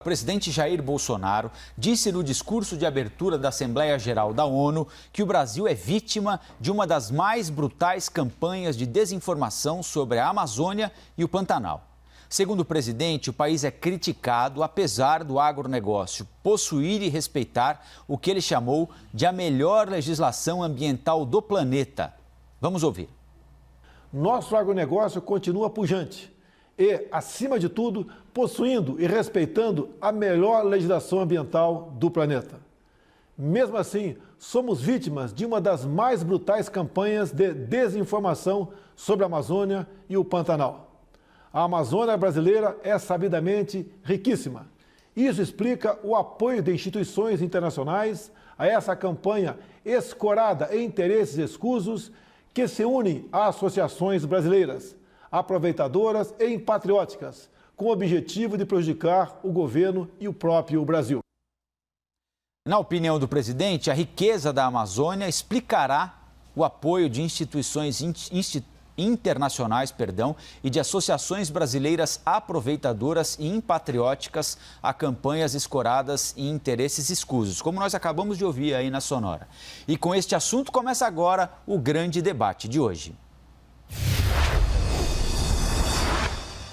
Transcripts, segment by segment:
O presidente Jair Bolsonaro disse no discurso de abertura da Assembleia Geral da ONU que o Brasil é vítima de uma das mais brutais campanhas de desinformação sobre a Amazônia e o Pantanal. Segundo o presidente, o país é criticado apesar do agronegócio possuir e respeitar o que ele chamou de a melhor legislação ambiental do planeta. Vamos ouvir. Nosso agronegócio continua pujante e, acima de tudo, possuindo e respeitando a melhor legislação ambiental do planeta. Mesmo assim, somos vítimas de uma das mais brutais campanhas de desinformação sobre a Amazônia e o Pantanal. A Amazônia brasileira é sabidamente riquíssima. Isso explica o apoio de instituições internacionais a essa campanha escorada em interesses escusos que se unem a associações brasileiras, aproveitadoras e patrióticas, com o objetivo de prejudicar o governo e o próprio Brasil. Na opinião do presidente, a riqueza da Amazônia explicará o apoio de instituições internacionais e de associações brasileiras aproveitadoras e impatrióticas a campanhas escoradas em interesses escusos, como nós acabamos de ouvir aí na Sonora. E com este assunto começa agora o grande debate de hoje.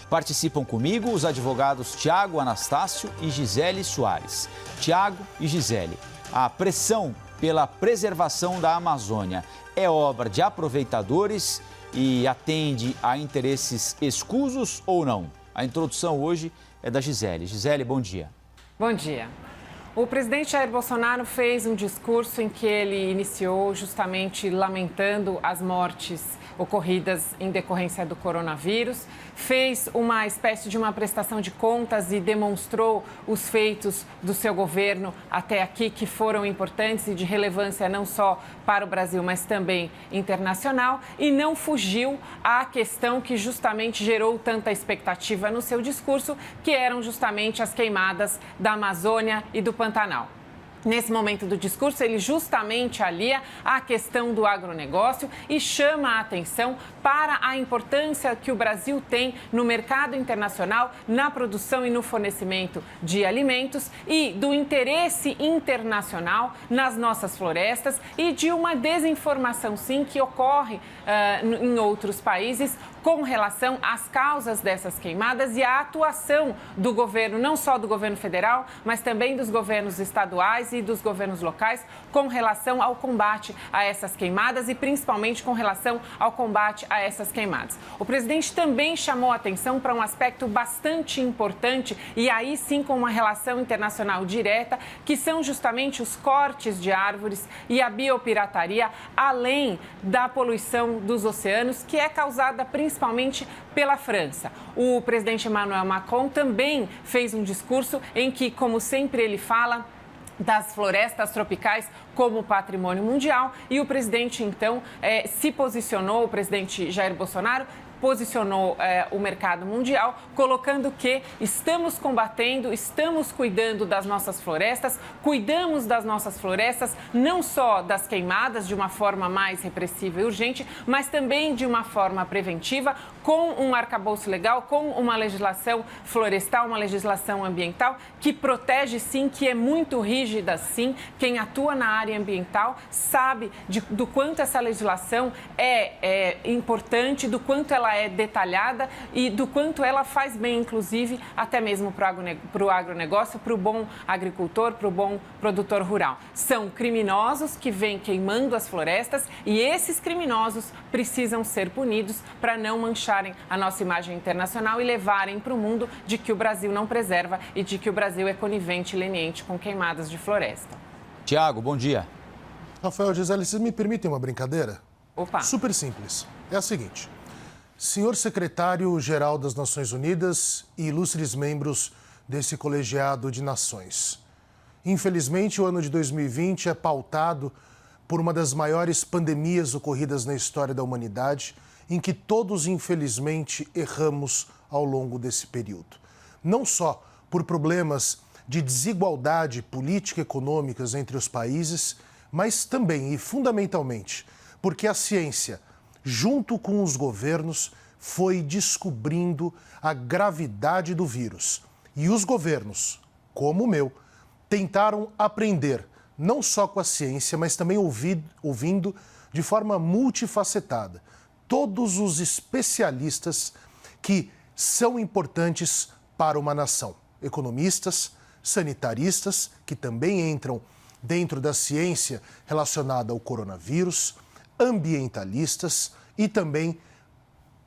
Participam comigo os advogados Tiago Anastácio e Gisele Soares. Tiago e Gisele, a pressão pela preservação da Amazônia é obra de aproveitadores e atende a interesses escusos ou não? A introdução hoje é da Gisele. Gisele, bom dia. Bom dia. O presidente Jair Bolsonaro fez um discurso em que ele iniciou justamente lamentando as mortes ocorridas em decorrência do coronavírus, fez uma espécie de uma prestação de contas e demonstrou os feitos do seu governo até aqui, que foram importantes e de relevância não só para o Brasil, mas também internacional, e não fugiu à questão que justamente gerou tanta expectativa no seu discurso, que eram justamente as queimadas da Amazônia e do Pantanal. Nesse momento do discurso, ele justamente alia a questão do agronegócio e chama a atenção para a importância que o Brasil tem no mercado internacional, na produção e no fornecimento de alimentos e do interesse internacional nas nossas florestas e de uma desinformação, sim, que ocorre em outros países com relação às causas dessas queimadas e à atuação do governo, não só do governo federal, mas também dos governos estaduais e dos governos locais com relação ao combate a essas queimadas e principalmente com relação ao combate a essas queimadas. O presidente também chamou a atenção para um aspecto bastante importante e aí sim com uma relação internacional direta, que são justamente os cortes de árvores e a biopirataria, além da poluição dos oceanos, que é causada principalmente pela França. O presidente Emmanuel Macron também fez um discurso em que, como sempre ele fala, das florestas tropicais como patrimônio mundial, e o presidente então se posicionou, o presidente Jair Bolsonaro posicionou o mercado mundial, colocando que estamos combatendo, estamos cuidando das nossas florestas, cuidamos das nossas florestas, não só das queimadas de uma forma mais repressiva e urgente, mas também de uma forma preventiva, com um arcabouço legal, com uma legislação florestal, uma legislação ambiental que protege sim, que é muito rígida sim. Quem atua na área ambiental sabe do quanto essa legislação é importante, do quanto ela é detalhada e do quanto ela faz bem, inclusive, até mesmo para o agronegócio, para o bom agricultor, para o bom produtor rural. São criminosos que vêm queimando as florestas e esses criminosos precisam ser punidos para não mancharem a nossa imagem internacional e levarem para o mundo de que o Brasil não preserva e de que o Brasil é conivente e leniente com queimadas de floresta. Tiago, bom dia. Rafael, Gisele, vocês me permitem uma brincadeira? Opa. Super simples. É a seguinte. Senhor secretário-geral das Nações Unidas e ilustres membros desse colegiado de nações. Infelizmente, o ano de 2020 é pautado por uma das maiores pandemias ocorridas na história da humanidade, em que todos, infelizmente, erramos ao longo desse período. Não só por problemas de desigualdade política e econômicas entre os países, mas também e fundamentalmente porque a ciência, junto com os governos, foi descobrindo a gravidade do vírus. E os governos, como o meu, tentaram aprender não só com a ciência, mas também ouvindo de forma multifacetada todos os especialistas que são importantes para uma nação. Economistas, sanitaristas, que também entram dentro da ciência relacionada ao coronavírus, ambientalistas e também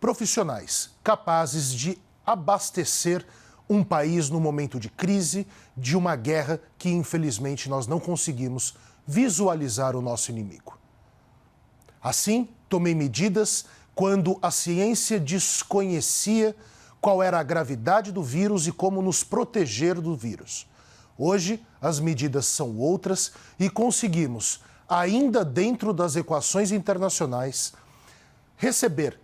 profissionais capazes de abastecer um país no momento de crise, de uma guerra que, infelizmente, nós não conseguimos visualizar o nosso inimigo. Assim, tomei medidas quando a ciência desconhecia qual era a gravidade do vírus e como nos proteger do vírus. Hoje, as medidas são outras e conseguimos, ainda dentro das equações internacionais, receber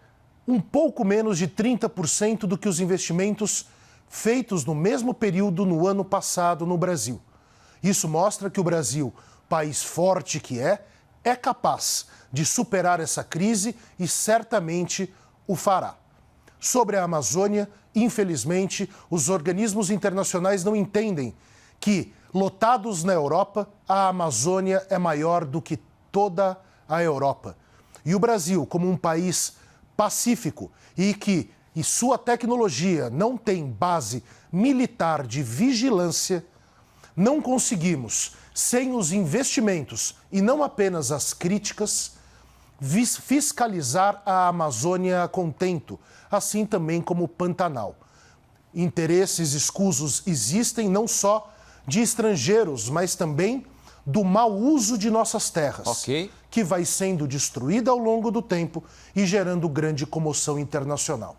um pouco menos de 30% do que os investimentos feitos no mesmo período no ano passado no Brasil. Isso mostra que o Brasil, país forte que é capaz de superar essa crise e certamente o fará. Sobre a Amazônia, infelizmente, os organismos internacionais não entendem que, lotados na Europa, a Amazônia é maior do que toda a Europa. E o Brasil, como um país pacífico e sua tecnologia não tem base militar de vigilância, não conseguimos, sem os investimentos e não apenas as críticas, fiscalizar a Amazônia a contento, assim também como o Pantanal. Interesses escusos existem não só de estrangeiros, mas também do mau uso de nossas terras, que vai sendo destruída ao longo do tempo e gerando grande comoção internacional.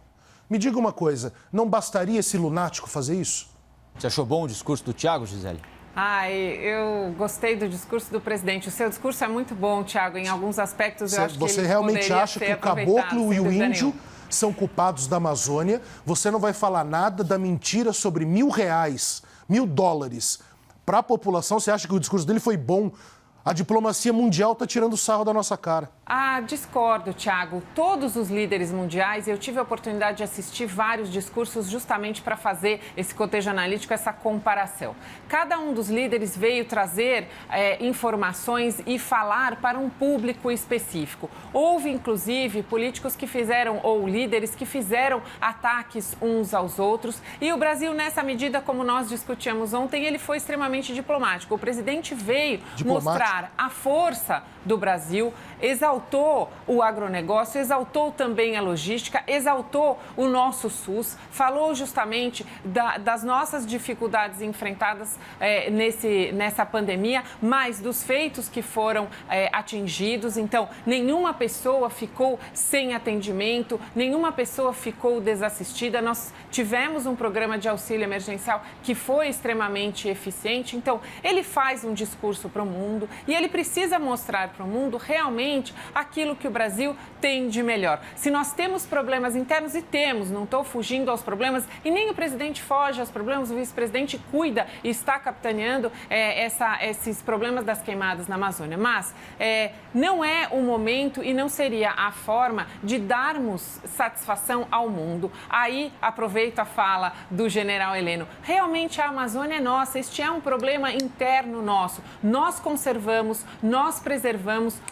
Me diga uma coisa, não bastaria esse lunático fazer isso? Você achou bom o discurso do Thiago, Gisele? Eu gostei do discurso do presidente. O seu discurso é muito bom, Thiago. Em alguns aspectos eu acho que você realmente acha que o caboclo e o índio são culpados da Amazônia? Você não vai falar nada da mentira sobre R$1.000, $1.000 para a população? Você acha que o discurso dele foi bom? A diplomacia mundial está tirando sarro da nossa cara. Discordo, Thiago. Todos os líderes mundiais, eu tive a oportunidade de assistir vários discursos justamente para fazer esse cotejo analítico, essa comparação. Cada um dos líderes veio trazer informações e falar para um público específico. Houve, inclusive, políticos que fizeram, ou líderes que fizeram ataques uns aos outros. E o Brasil, nessa medida, como nós discutíamos ontem, ele foi extremamente diplomático. O presidente veio mostrar a força do Brasil, exaltou o agronegócio, exaltou também a logística, exaltou o nosso SUS, falou justamente das nossas dificuldades enfrentadas nessa pandemia, mas dos feitos que foram atingidos. Então, nenhuma pessoa ficou sem atendimento, nenhuma pessoa ficou desassistida. Nós tivemos um programa de auxílio emergencial que foi extremamente eficiente. Então, ele faz um discurso para o mundo e ele precisa mostrar para o mundo realmente aquilo que o Brasil tem de melhor. Se nós temos problemas internos, e temos, não estou fugindo aos problemas, e nem o presidente foge aos problemas, o vice-presidente cuida e está capitaneando esses problemas das queimadas na Amazônia. Mas não é o momento e não seria a forma de darmos satisfação ao mundo. Aí aproveito a fala do general Heleno. Realmente a Amazônia é nossa, este é um problema interno nosso. Nós conservamos, nós preservamos,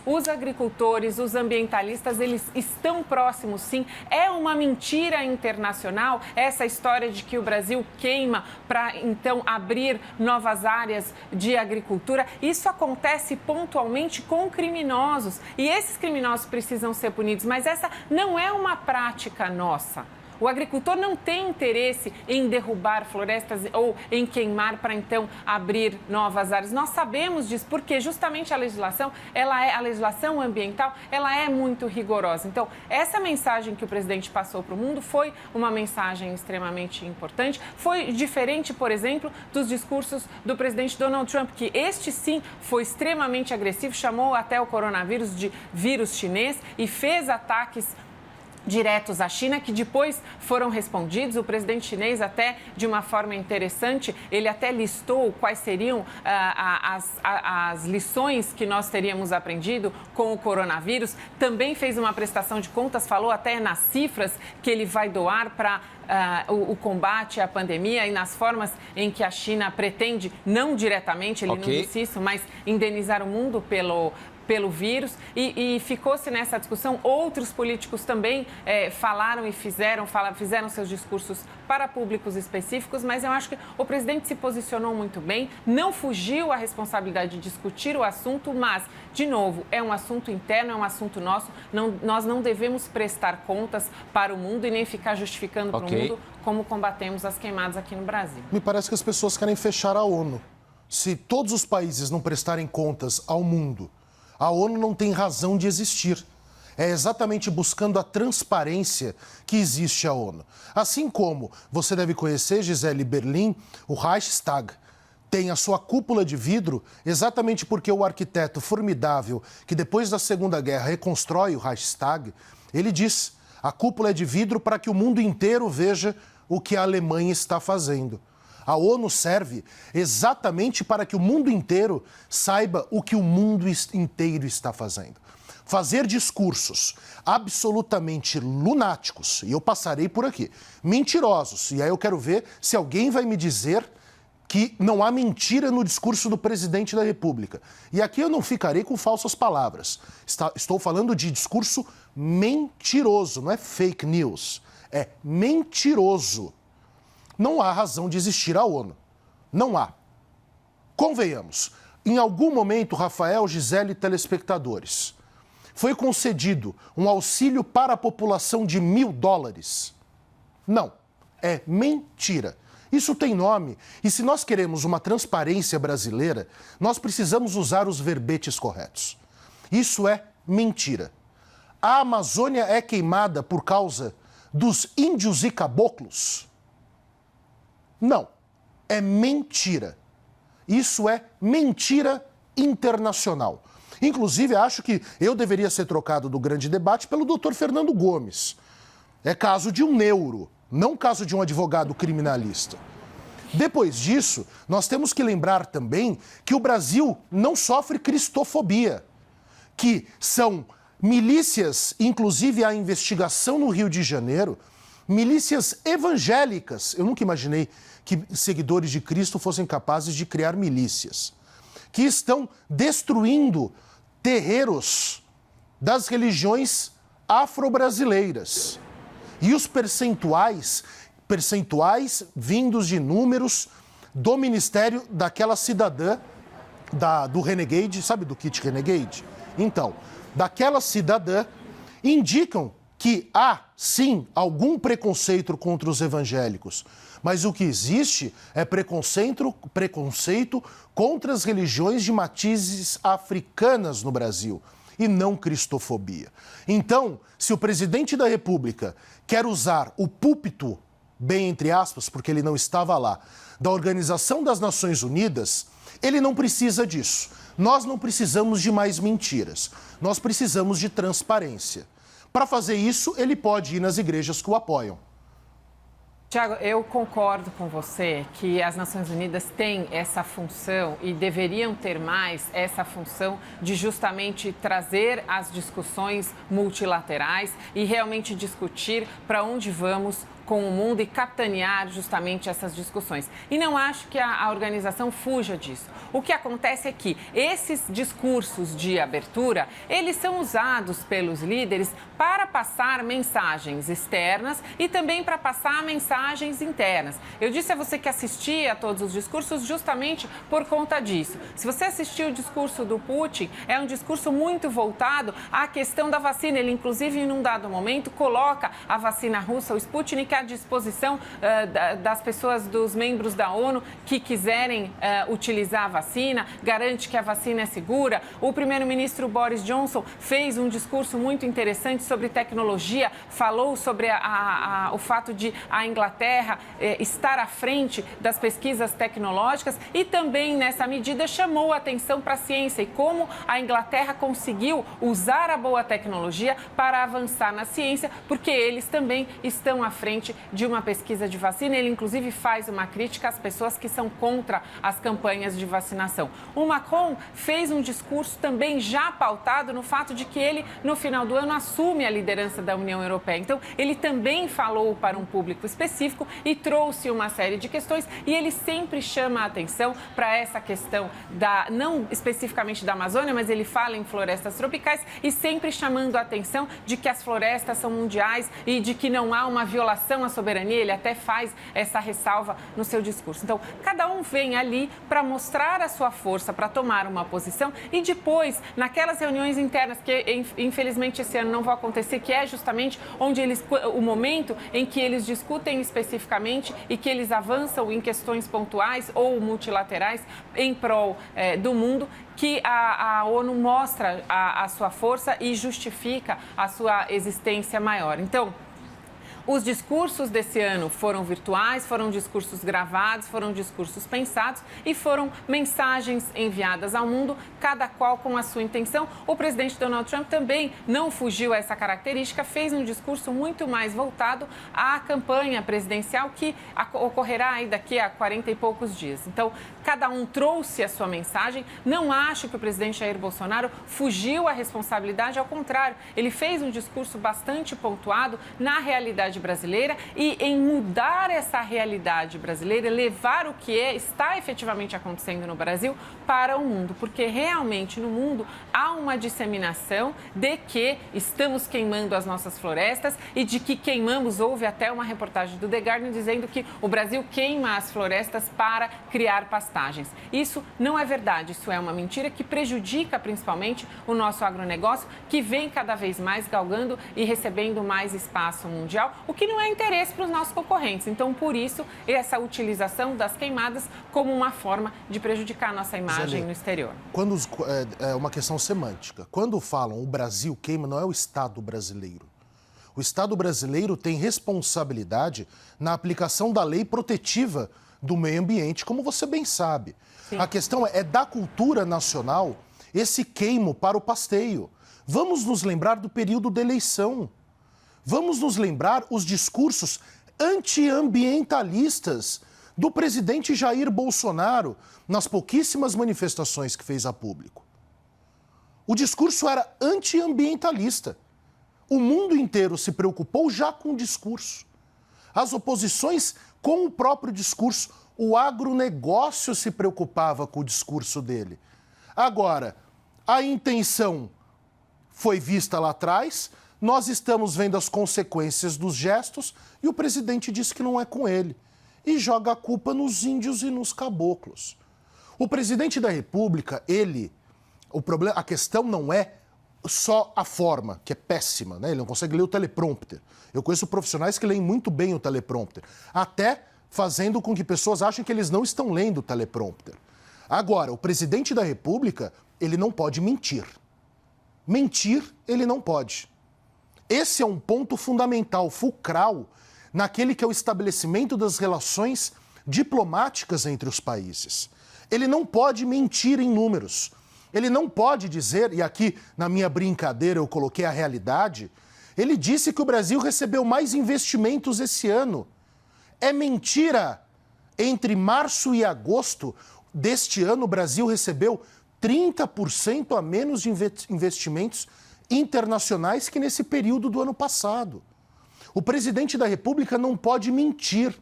os agricultores, os ambientalistas, eles estão próximos, sim. É uma mentira internacional essa história de que o Brasil queima para, então, abrir novas áreas de agricultura. Isso acontece pontualmente com criminosos e esses criminosos precisam ser punidos, mas essa não é uma prática nossa. O agricultor não tem interesse em derrubar florestas ou em queimar para, então, abrir novas áreas. Nós sabemos disso porque justamente a legislação ambiental, ela é muito rigorosa. Então, essa mensagem que o presidente passou para o mundo foi uma mensagem extremamente importante. Foi diferente, por exemplo, dos discursos do presidente Donald Trump, que este sim foi extremamente agressivo, chamou até o coronavírus de vírus chinês e fez ataques diretos à China, que depois foram respondidos. O presidente chinês, até de uma forma interessante, ele até listou quais seriam as lições que nós teríamos aprendido com o coronavírus. Também fez uma prestação de contas, falou até nas cifras que ele vai doar para o combate à pandemia e nas formas em que a China pretende, não diretamente, ele não disse isso, mas indenizar o mundo pelo vírus, e ficou-se nessa discussão. Outros políticos também falaram e fizeram seus discursos para públicos específicos, mas eu acho que o presidente se posicionou muito bem, não fugiu à responsabilidade de discutir o assunto, mas, de novo, é um assunto interno, é um assunto nosso, nós não devemos prestar contas para o mundo e nem ficar justificando para o mundo como combatemos as queimadas aqui no Brasil. Me parece que as pessoas querem fechar a ONU. Se todos os países não prestarem contas ao mundo, a ONU não tem razão de existir. É exatamente buscando a transparência que existe a ONU. Assim como você deve conhecer, Gisele Berlim, o Reichstag tem a sua cúpula de vidro exatamente porque o arquiteto formidável que depois da Segunda Guerra reconstrói o Reichstag, ele diz: a cúpula é de vidro para que o mundo inteiro veja o que a Alemanha está fazendo. A ONU serve exatamente para que o mundo inteiro saiba o que o mundo inteiro está fazendo. Fazer discursos absolutamente lunáticos, e eu passarei por aqui, mentirosos, e aí eu quero ver se alguém vai me dizer que não há mentira no discurso do presidente da República. E aqui eu não ficarei com falsas palavras. Estou falando de discurso mentiroso, não é fake news, é mentiroso. Não há razão de existir a ONU. Não há. Convenhamos, em algum momento, Rafael, Gisele e telespectadores, foi concedido um auxílio para a população de $1.000? Não. É mentira. Isso tem nome. E se nós queremos uma transparência brasileira, nós precisamos usar os verbetes corretos. Isso é mentira. A Amazônia é queimada por causa dos índios e caboclos? Não, é mentira. Isso é mentira internacional. Inclusive, acho que eu deveria ser trocado do grande debate pelo doutor Fernando Gomes. É caso de um neuro, não caso de um advogado criminalista. Depois disso, nós temos que lembrar também que o Brasil não sofre cristofobia, que são milícias, inclusive a investigação no Rio de Janeiro, milícias evangélicas. Eu nunca imaginei que seguidores de Cristo fossem capazes de criar milícias, que estão destruindo terreiros das religiões afro-brasileiras. E os percentuais vindos de números do ministério daquela cidadã do Renegade, sabe do kit Renegade? Então, daquela cidadã indicam que há, sim, algum preconceito contra os evangélicos, mas o que existe é preconceito contra as religiões de matizes africanas no Brasil, e não cristofobia. Então, se o presidente da República quer usar o púlpito, bem entre aspas, porque ele não estava lá, da Organização das Nações Unidas, ele não precisa disso. Nós não precisamos de mais mentiras, nós precisamos de transparência. Para fazer isso, ele pode ir nas igrejas que o apoiam. Tiago, eu concordo com você que as Nações Unidas têm essa função e deveriam ter mais essa função de justamente trazer as discussões multilaterais e realmente discutir para onde vamos com o mundo e capitanear justamente essas discussões. E não acho que a organização fuja disso. O que acontece é que esses discursos de abertura, eles são usados pelos líderes para passar mensagens externas e também para passar mensagens internas. Eu disse a você que assistia a todos os discursos justamente por conta disso. Se você assistiu o discurso do Putin, é um discurso muito voltado à questão da vacina. Ele, inclusive, em um dado momento, coloca a vacina russa, o Sputnik, fica à disposição das pessoas, dos membros da ONU que quiserem utilizar a vacina, garante que a vacina é segura. O primeiro-ministro Boris Johnson fez um discurso muito interessante sobre tecnologia, falou sobre o fato de a Inglaterra estar à frente das pesquisas tecnológicas e também, nessa medida, chamou a atenção para a ciência e como a Inglaterra conseguiu usar a boa tecnologia para avançar na ciência, porque eles também estão à frente de uma pesquisa de vacina. Ele, inclusive, faz uma crítica às pessoas que são contra as campanhas de vacinação. O Macron fez um discurso também já pautado no fato de que ele, no final do ano, assume a liderança da União Europeia. Então, ele também falou para um público específico e trouxe uma série de questões e ele sempre chama a atenção para essa questão não especificamente da Amazônia, mas ele fala em florestas tropicais e sempre chamando a atenção de que as florestas são mundiais e de que não há uma violação à soberania. Ele até faz essa ressalva no seu discurso. Então, cada um vem ali para mostrar a sua força, para tomar uma posição e depois, naquelas reuniões internas que, infelizmente, esse ano não vão acontecer, que é justamente o momento em que eles discutem especificamente e que eles avançam em questões pontuais ou multilaterais em prol do mundo, que a ONU mostra a sua força e justifica a sua existência maior. Então, os discursos desse ano foram virtuais, foram discursos gravados, foram discursos pensados e foram mensagens enviadas ao mundo, cada qual com a sua intenção. O presidente Donald Trump também não fugiu a essa característica, fez um discurso muito mais voltado à campanha presidencial que ocorrerá aí daqui a 40 e poucos dias. Então, cada um trouxe a sua mensagem. Não acho que o presidente Jair Bolsonaro fugiu à responsabilidade, ao contrário, ele fez um discurso bastante pontuado na realidade brasileira e em mudar essa realidade brasileira, levar o que está efetivamente acontecendo no Brasil para o mundo, porque realmente no mundo há uma disseminação de que estamos queimando as nossas florestas e de que queimamos, houve até uma reportagem do The Guardian dizendo que o Brasil queima as florestas para criar pastagens. Isso não é verdade, isso é uma mentira que prejudica principalmente o nosso agronegócio, que vem cada vez mais galgando e recebendo mais espaço mundial, o que não é interesse para os nossos concorrentes. Então, por isso, essa utilização das queimadas como uma forma de prejudicar a nossa imagem no exterior. É uma questão semântica. Quando falam o Brasil queima, não é o Estado brasileiro. O Estado brasileiro tem responsabilidade na aplicação da lei protetiva do meio ambiente, como você bem sabe. Sim. A questão é da cultura nacional esse queimo para o pasteio. Vamos nos lembrar do período da eleição. Vamos nos lembrar os discursos antiambientalistas do presidente Jair Bolsonaro nas pouquíssimas manifestações que fez a público. O discurso era antiambientalista. O mundo inteiro se preocupou já com o discurso. As oposições com o próprio discurso. O agronegócio se preocupava com o discurso dele. Agora, a intenção foi vista lá atrás. Nós estamos vendo as consequências dos gestos e o presidente disse que não é com ele. E joga a culpa nos índios e nos caboclos. O presidente da República, a questão não é só a forma, que é péssima, né? Ele não consegue ler o teleprompter. Eu conheço profissionais que leem muito bem o teleprompter, até fazendo com que pessoas achem que eles não estão lendo o teleprompter. Agora, o presidente da República, ele não pode mentir. Mentir, ele não pode. Esse é um ponto fundamental, fulcral, naquele que é o estabelecimento das relações diplomáticas entre os países. Ele não pode mentir em números. Ele não pode dizer, e aqui na minha brincadeira eu coloquei a realidade, ele disse que o Brasil recebeu mais investimentos esse ano. É mentira. Entre março e agosto deste ano, o Brasil recebeu 30% a menos de investimentos internacionais que nesse período do ano passado. O presidente da República não pode mentir.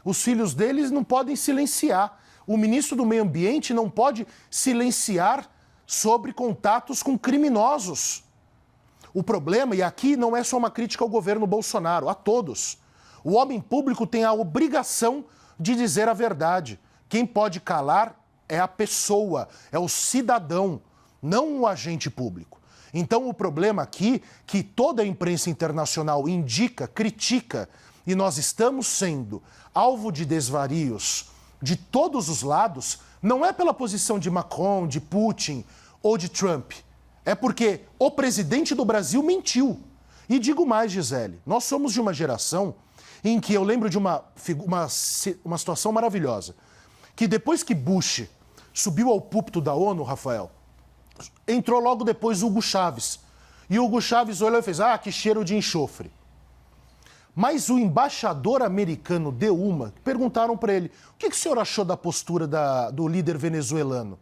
Os filhos deles não podem silenciar. O ministro do Meio Ambiente não pode silenciar sobre contatos com criminosos. O problema, e aqui não é só uma crítica ao governo Bolsonaro, a todos. O homem público tem a obrigação de dizer a verdade. Quem pode calar é a pessoa, é o cidadão, não o agente público. Então, o problema aqui, que toda a imprensa internacional indica, critica e nós estamos sendo alvo de desvarios de todos os lados, não é pela posição de Macron, de Putin ou de Trump. É porque o presidente do Brasil mentiu. E digo mais, Gisele, nós somos de uma geração em que eu lembro de uma situação maravilhosa, que depois que Bush subiu ao púlpito da ONU, Rafael, entrou logo depois Hugo Chávez. E Hugo Chávez olhou e fez, que cheiro de enxofre. Mas o embaixador americano deu uma, perguntaram para ele, o que o senhor achou da postura do líder venezuelano?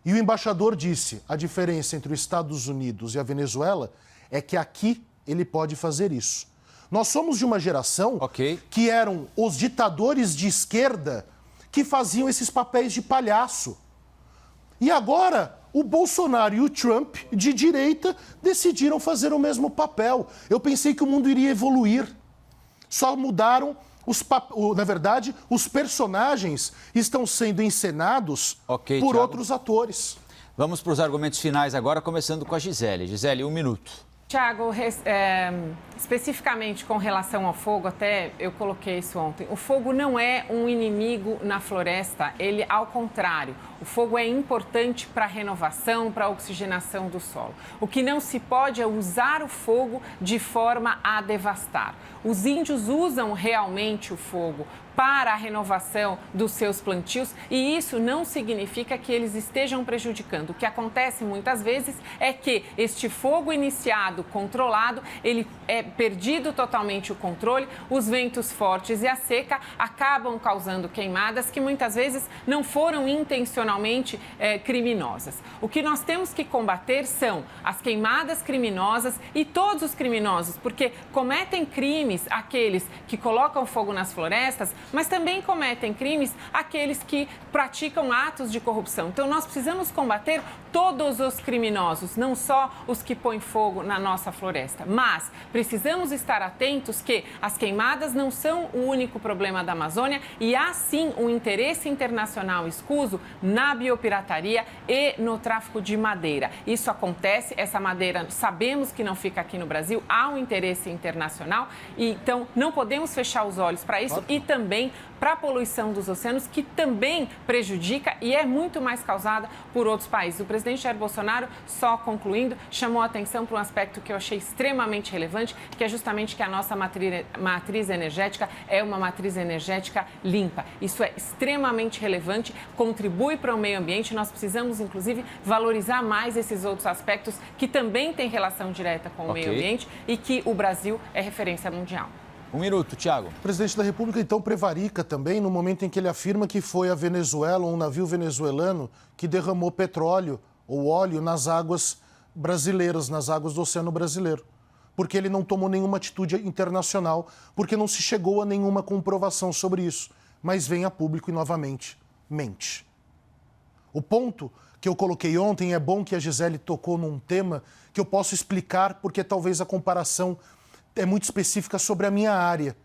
E o embaixador disse, a diferença entre os Estados Unidos e a Venezuela é que aqui ele pode fazer isso. Nós somos de uma geração que eram os ditadores de esquerda que faziam esses papéis de palhaço. E agora o Bolsonaro e o Trump, de direita, decidiram fazer o mesmo papel. Eu pensei que o mundo iria evoluir. Só mudaram, na verdade, os personagens estão sendo encenados por Thiago. outros atores. Vamos para os argumentos finais agora, começando com a Gisele. Gisele, 1 minuto. Tiago, especificamente com relação ao fogo, até eu coloquei isso ontem, o fogo não é um inimigo na floresta, ele, ao contrário, o fogo é importante para a renovação, para a oxigenação do solo. O que não se pode é usar o fogo de forma a devastar. Os índios usam realmente o fogo para a renovação dos seus plantios e isso não significa que eles estejam prejudicando. O que acontece muitas vezes é que este fogo iniciado, controlado, ele é perdido totalmente o controle, os ventos fortes e a seca acabam causando queimadas que muitas vezes não foram intencionalmente criminosas. O que nós temos que combater são as queimadas criminosas e todos os criminosos, porque cometem crimes aqueles que colocam fogo nas florestas, mas também cometem crimes aqueles que praticam atos de corrupção. Então, nós precisamos combater todos os criminosos, não só os que põem fogo na nossa floresta. Mas precisamos estar atentos que as queimadas não são o único problema da Amazônia e há sim um interesse internacional escuso na biopirataria e no tráfico de madeira. Isso acontece, essa madeira sabemos que não fica aqui no Brasil, há um interesse internacional e então não podemos fechar os olhos para isso e também para a poluição dos oceanos, que também prejudica e é muito mais causada por outros países. O presidente Jair Bolsonaro, só concluindo, chamou a atenção para um aspecto que eu achei extremamente relevante, que é justamente que a nossa matriz energética é uma matriz energética limpa. Isso é extremamente relevante, contribui para o meio ambiente. Nós precisamos, inclusive, valorizar mais esses outros aspectos que também têm relação direta com o meio ambiente e que o Brasil é referência mundial. 1 minuto, Thiago. O presidente da República, então, prevarica também no momento em que ele afirma que foi a Venezuela, um navio venezuelano, que derramou petróleo ou óleo nas águas brasileiras, nas águas do Oceano Brasileiro. Porque ele não tomou nenhuma atitude internacional, porque não se chegou a nenhuma comprovação sobre isso. Mas vem a público e, novamente, mente. O ponto que eu coloquei ontem, é bom que a Gisele tocou num tema que eu posso explicar, porque talvez a comparação é muito específica sobre a minha área.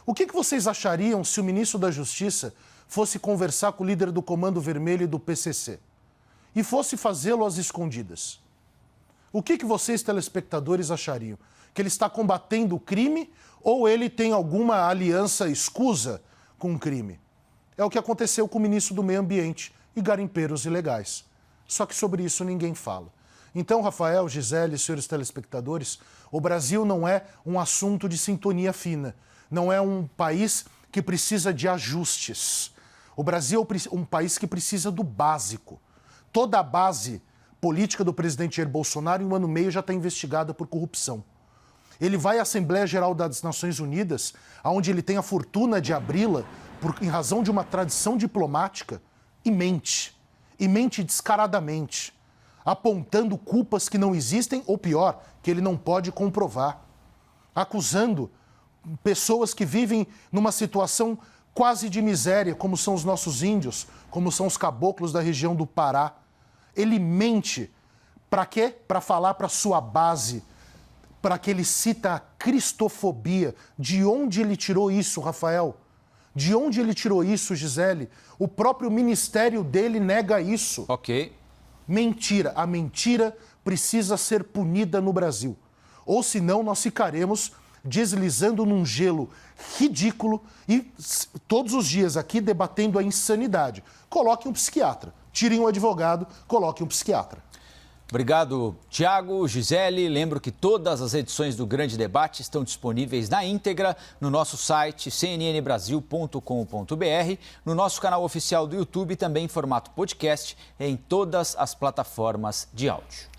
O que vocês achariam se o ministro da Justiça fosse conversar com o líder do Comando Vermelho e do PCC? E fosse fazê-lo às escondidas? O que vocês, telespectadores, achariam? Que ele está combatendo o crime ou ele tem alguma aliança escusa com o crime? É o que aconteceu com o ministro do Meio Ambiente e garimpeiros ilegais. Só que sobre isso ninguém fala. Então, Rafael, Gisele, senhores telespectadores, o Brasil não é um assunto de sintonia fina. Não é um país que precisa de ajustes. O Brasil é um país que precisa do básico. Toda a base política do presidente Jair Bolsonaro, em 1 ano e meio, já está investigada por corrupção. Ele vai à Assembleia Geral das Nações Unidas, onde ele tem a fortuna de abri-la, em razão de uma tradição diplomática, e mente descaradamente, apontando culpas que não existem, ou pior, que ele não pode comprovar, acusando pessoas que vivem numa situação quase de miséria, como são os nossos índios, como são os caboclos da região do Pará. Ele mente. Para quê? Para falar para sua base, para que ele cita a cristofobia. De onde ele tirou isso, Rafael? De onde ele tirou isso, Gisele? O próprio ministério dele nega isso. Mentira. A mentira precisa ser punida no Brasil. Ou senão nós ficaremos deslizando num gelo ridículo e todos os dias aqui debatendo a insanidade. Coloque um psiquiatra. Tirem um advogado, coloque um psiquiatra. Obrigado, Tiago, Gisele. Lembro que todas as edições do Grande Debate estão disponíveis na íntegra no nosso site cnnbrasil.com.br, no nosso canal oficial do YouTube, também em formato podcast, em todas as plataformas de áudio.